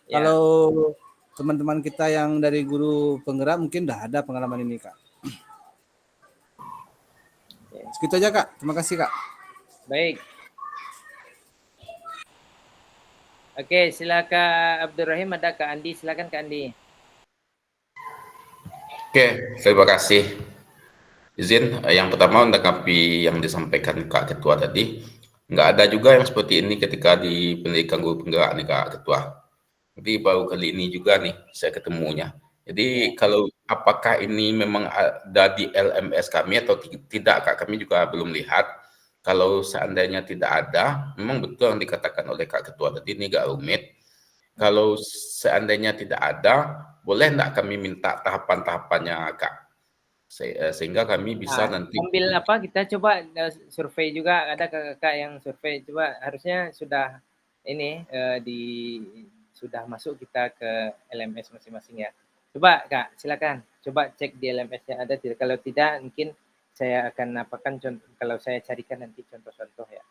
[SPEAKER 3] Kalau teman-teman kita yang dari guru penggerak mungkin udah ada pengalaman ini Kak. Segitu aja Kak. Terima kasih Kak.
[SPEAKER 1] Baik. Oke, silakan Abdurrahim, ada Kak Andi, silakan Kak Andi.
[SPEAKER 5] Oke, terima kasih. Izin yang pertama menanggapi yang disampaikan Kak Ketua tadi, nggak ada juga yang seperti ini ketika di pendidikan guru penggerak nih Kak Ketua. Jadi baru kali ini juga nih saya ketemunya. Jadi kalau apakah ini memang ada di LMS kami atau tidak Kak, kami juga belum lihat. Kalau seandainya tidak ada, memang betul yang dikatakan oleh Kak Ketua tadi ini agak rumit. Kalau seandainya tidak ada, boleh enggak kami minta tahapan-tahapannya Kak? Sehingga kami bisa nanti
[SPEAKER 1] ambil apa, kita coba survei juga, ada kakak yang survei, coba harusnya sudah ini sudah masuk kita ke LMS masing-masing ya. Coba Kak, silakan. Coba cek di LMS-nya ada tidak. Kalau tidak, mungkin saya akan apakan contoh. Kalau saya carikan nanti contoh-contoh ya.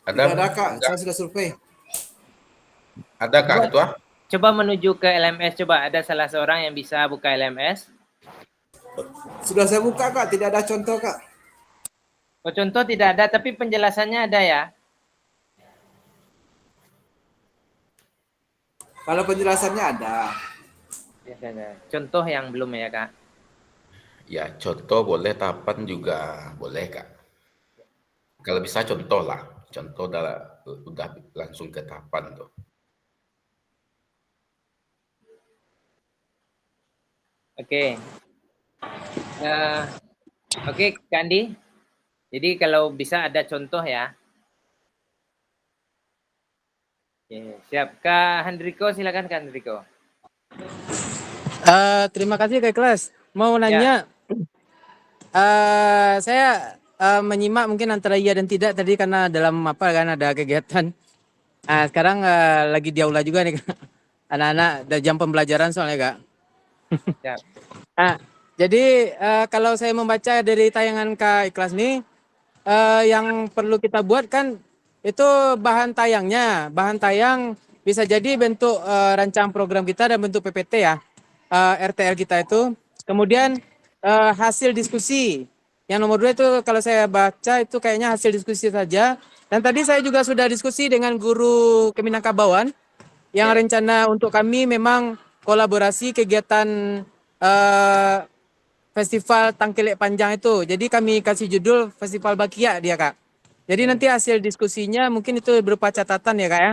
[SPEAKER 3] Ada Kak, saya sudah survei.
[SPEAKER 5] Ada Kak Ketua?
[SPEAKER 1] Coba menuju ke LMS, coba ada salah seorang yang bisa buka LMS.
[SPEAKER 3] Sudah saya buka Kak, tidak ada contoh Kak.
[SPEAKER 1] Oh, contoh tidak ada, tapi penjelasannya ada ya?
[SPEAKER 3] Kalau penjelasannya ada.
[SPEAKER 1] Biasanya. Contoh yang belum ya Kak?
[SPEAKER 5] Ya, contoh boleh, tahapan juga boleh Kak. Kalau bisa contoh lah. Contoh udah langsung ke tahapan tuh.
[SPEAKER 1] Oke. Oke, Kak Andi. Jadi kalau bisa ada contoh ya. Oke, siap. Kak Hendriko, silakan Kak Hendriko.
[SPEAKER 6] Terima kasih Kak Kelas. Mau
[SPEAKER 1] Ya,
[SPEAKER 6] nanya, saya menyimak mungkin antara iya dan tidak tadi karena dalam apa kan ada kegiatan. Sekarang lagi di aula juga nih Kak. Anak-anak ada jam pembelajaran soalnya Kak.
[SPEAKER 1] ya,
[SPEAKER 6] Ah, jadi kalau saya membaca dari tayangan Kak Ikhlas nih, yang perlu kita buat kan itu bahan tayangnya. Bahan tayang bisa jadi bentuk rancang program kita dan bentuk PPT ya, RTL kita itu. Kemudian hasil diskusi. Yang nomor 2 itu kalau saya baca itu kayaknya hasil diskusi saja. Dan tadi saya juga sudah diskusi dengan guru Keminangkabauan yang
[SPEAKER 1] ya,
[SPEAKER 6] rencana untuk kami memang kolaborasi kegiatan eh, Festival Tangkelek Panjang itu. Jadi kami kasih judul Festival Bakia dia Kak. Jadi nanti hasil diskusinya mungkin itu berupa catatan ya Kak ya.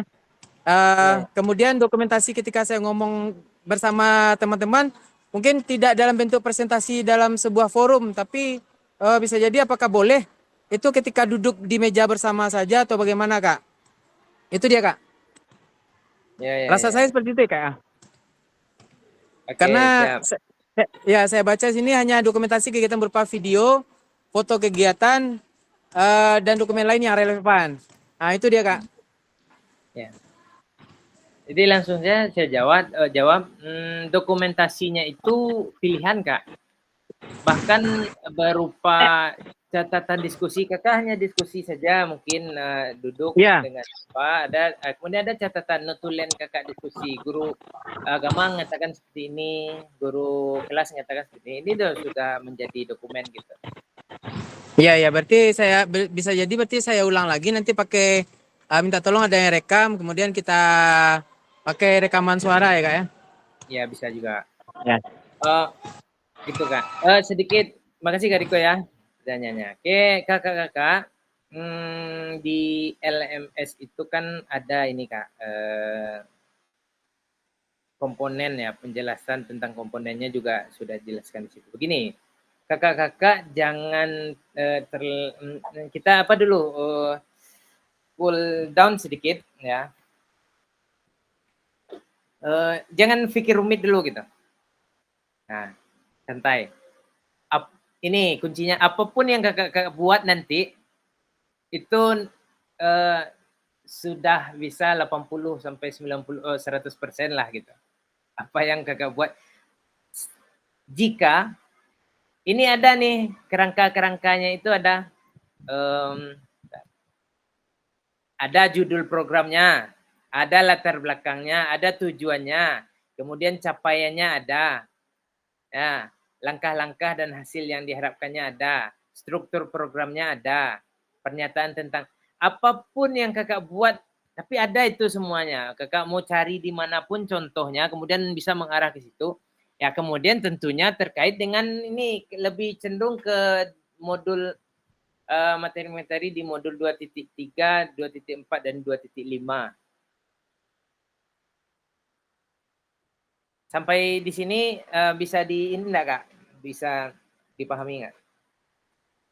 [SPEAKER 1] ya,
[SPEAKER 6] Kemudian dokumentasi ketika saya ngomong bersama teman-teman mungkin tidak dalam bentuk presentasi dalam sebuah forum, tapi bisa jadi apakah boleh itu ketika duduk di meja bersama saja atau bagaimana Kak? Itu dia Kak.
[SPEAKER 1] ya, ya,
[SPEAKER 6] Rasa
[SPEAKER 1] ya.
[SPEAKER 6] saya seperti itu ya, Kak ya.
[SPEAKER 1] Oke,
[SPEAKER 6] Karena
[SPEAKER 1] siap.
[SPEAKER 6] ya saya baca sini hanya dokumentasi kegiatan berupa video, foto kegiatan, dan dokumen lain yang relevan. Nah itu dia Kak.
[SPEAKER 1] Ya. Jadi langsung saya jawab, dokumentasinya itu pilihan Kak. Bahkan berupa catatan diskusi, Kakak hanya diskusi saja mungkin duduk
[SPEAKER 6] Iya.
[SPEAKER 1] dengan ada kemudian ada catatan notulen Kakak diskusi, guru agama mengatakan seperti ini, guru kelas mengatakan seperti ini sudah menjadi dokumen gitu.
[SPEAKER 6] Iya ya, berarti saya bisa jadi berarti saya ulang lagi nanti pakai minta tolong ada yang rekam, kemudian kita pakai rekaman suara ya Kak ya.
[SPEAKER 1] Ya bisa juga.
[SPEAKER 6] Ya.
[SPEAKER 1] Gitu Kak. Sedikit, makasih Kak Riko ya pertanyaannya. Oke kakak-kakak, di LMS itu kan ada ini Kak, komponen ya, penjelasan tentang komponennya juga sudah dijelaskan di situ. Begini, kakak-kakak jangan kita apa dulu cool down sedikit ya. Jangan pikir rumit dulu gitu. Nah, santai. Ini kuncinya, apapun yang kakak buat nanti itu sudah bisa 80 sampai 90 100% lah gitu. Apa yang kakak buat. Jika ini ada nih kerangka-kerangkanya itu ada judul programnya, ada latar belakangnya, ada tujuannya, kemudian capaiannya ada. Ya, langkah-langkah dan hasil yang diharapkannya ada, struktur programnya ada, pernyataan tentang apapun yang kakak buat, tapi ada itu semuanya. Kakak mau cari dimanapun contohnya, kemudian bisa mengarah ke situ. Ya kemudian tentunya terkait dengan ini lebih cenderung ke modul materi-materi di modul 2.3, 2.4, dan 2.5. Sampai di sini bisa di ini enggak Kak? Bisa dipahami nggak?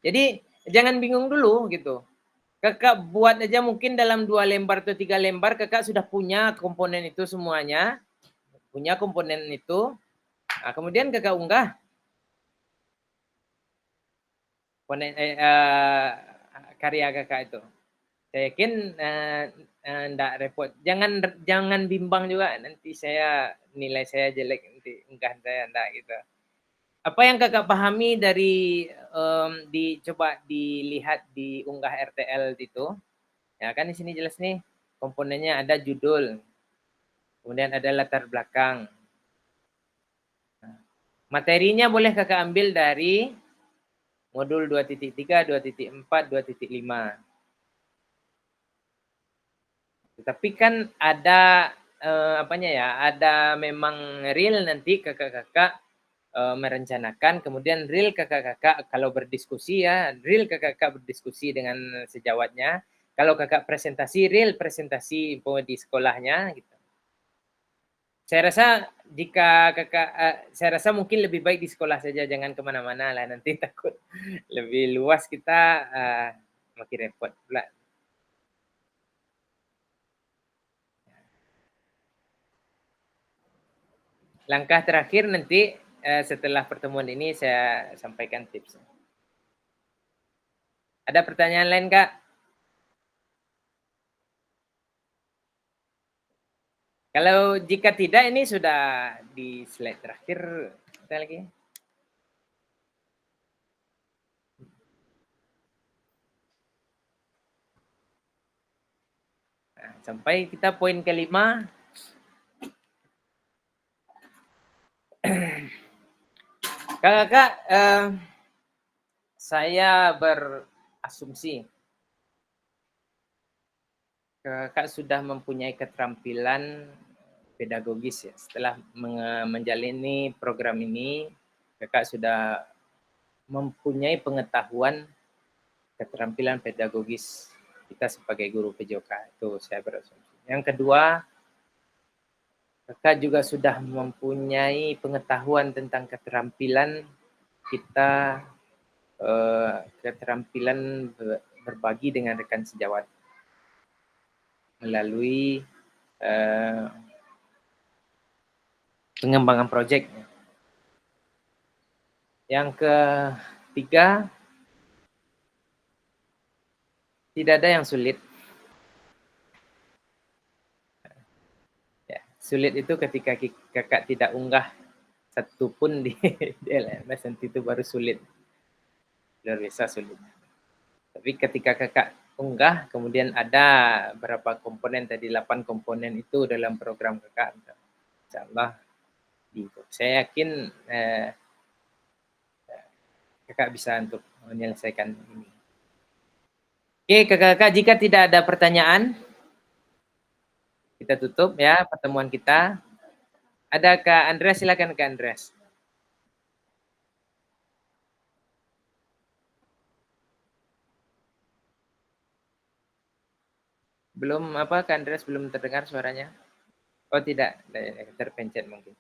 [SPEAKER 1] Jadi jangan bingung dulu gitu. Kakak buat aja mungkin dalam 2 lembar atau 3 lembar kakak sudah punya komponen itu semuanya. Punya komponen itu. Nah, kemudian kakak unggah. Karya kakak itu. Saya yakin enggak repot. Jangan bimbang juga nanti nilai saya jelek nanti unggahan saya enggak gitu. Apa yang kakak pahami dari coba dilihat di unggah RTL itu, ya kan di sini jelas nih komponennya ada judul, kemudian ada latar belakang. Materinya boleh kakak ambil dari modul 2.3, 2.4, 2.5. Tetapi kan ada ada memang real nanti kakak-kakak merencanakan, kemudian real kakak-kakak kalau berdiskusi ya, real kakak-kakak berdiskusi dengan sejawatnya. Kalau kakak presentasi, real presentasi di sekolahnya gitu. Saya rasa saya rasa mungkin lebih baik di sekolah saja, jangan kemana-mana lah, nanti takut lebih luas kita makin repot pula. langkah terakhir nanti setelah pertemuan ini saya sampaikan tips. Ada pertanyaan lain, Kak? Kalau jika tidak, ini sudah di slide terakhir. Kita lagi. Nah, sampai kita poin kelima. Kakak, saya berasumsi Kakak sudah mempunyai keterampilan pedagogis ya. Setelah menjalani program ini, Kakak sudah mempunyai pengetahuan keterampilan pedagogis kita sebagai guru PJOK. Itu saya berasumsi. Yang kedua, Kakak juga sudah mempunyai pengetahuan tentang keterampilan kita, keterampilan berbagi dengan rekan sejawat melalui pengembangan proyek. Yang ketiga, tidak ada yang sulit. Ya, sulit itu ketika kakak tidak unggah satu pun di LMS, nanti itu baru sulit. Luar biasa sulit. Tapi ketika kakak unggah, kemudian ada berapa komponen tadi, 8 komponen itu dalam program kakak, insyaallah saya yakin kakak bisa untuk menyelesaikan ini. Oke, kakak-kakak, jika tidak ada pertanyaan, kita tutup ya pertemuan kita. Ada Kak Andreas, silakan Kak Andreas. Belum apa, Kak Andreas belum terdengar suaranya? Oh tidak, terpencet mungkin.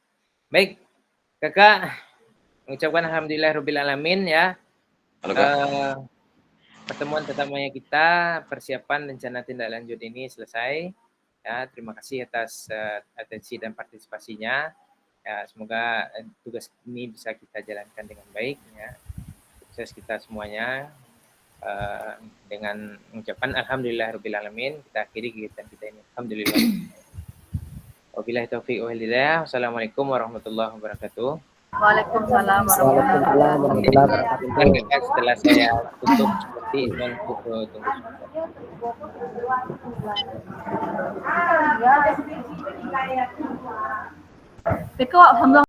[SPEAKER 1] Baik, kakak mengucapkan alhamdulillahirobbilalamin ya. Pertemuan pertamanya kita, persiapan rencana tindak lanjut ini selesai. Ya, terima kasih atas atensi dan partisipasinya. Ya, semoga tugas ini bisa kita jalankan dengan baik. Ya. Sukses kita semuanya. Dengan mengucapkan alhamdulillahirobbilalamin, kita akhiri kegiatan kita ini. Alhamdulillah. Wabillahi taufiq wal hidayah. Wassalamualaikum warahmatullahi wabarakatuh.
[SPEAKER 8] Waalaikumsalam warahmatullahi wabarakatuh.
[SPEAKER 1] Setelah saya tutup seperti tunggu.
[SPEAKER 8] Beko,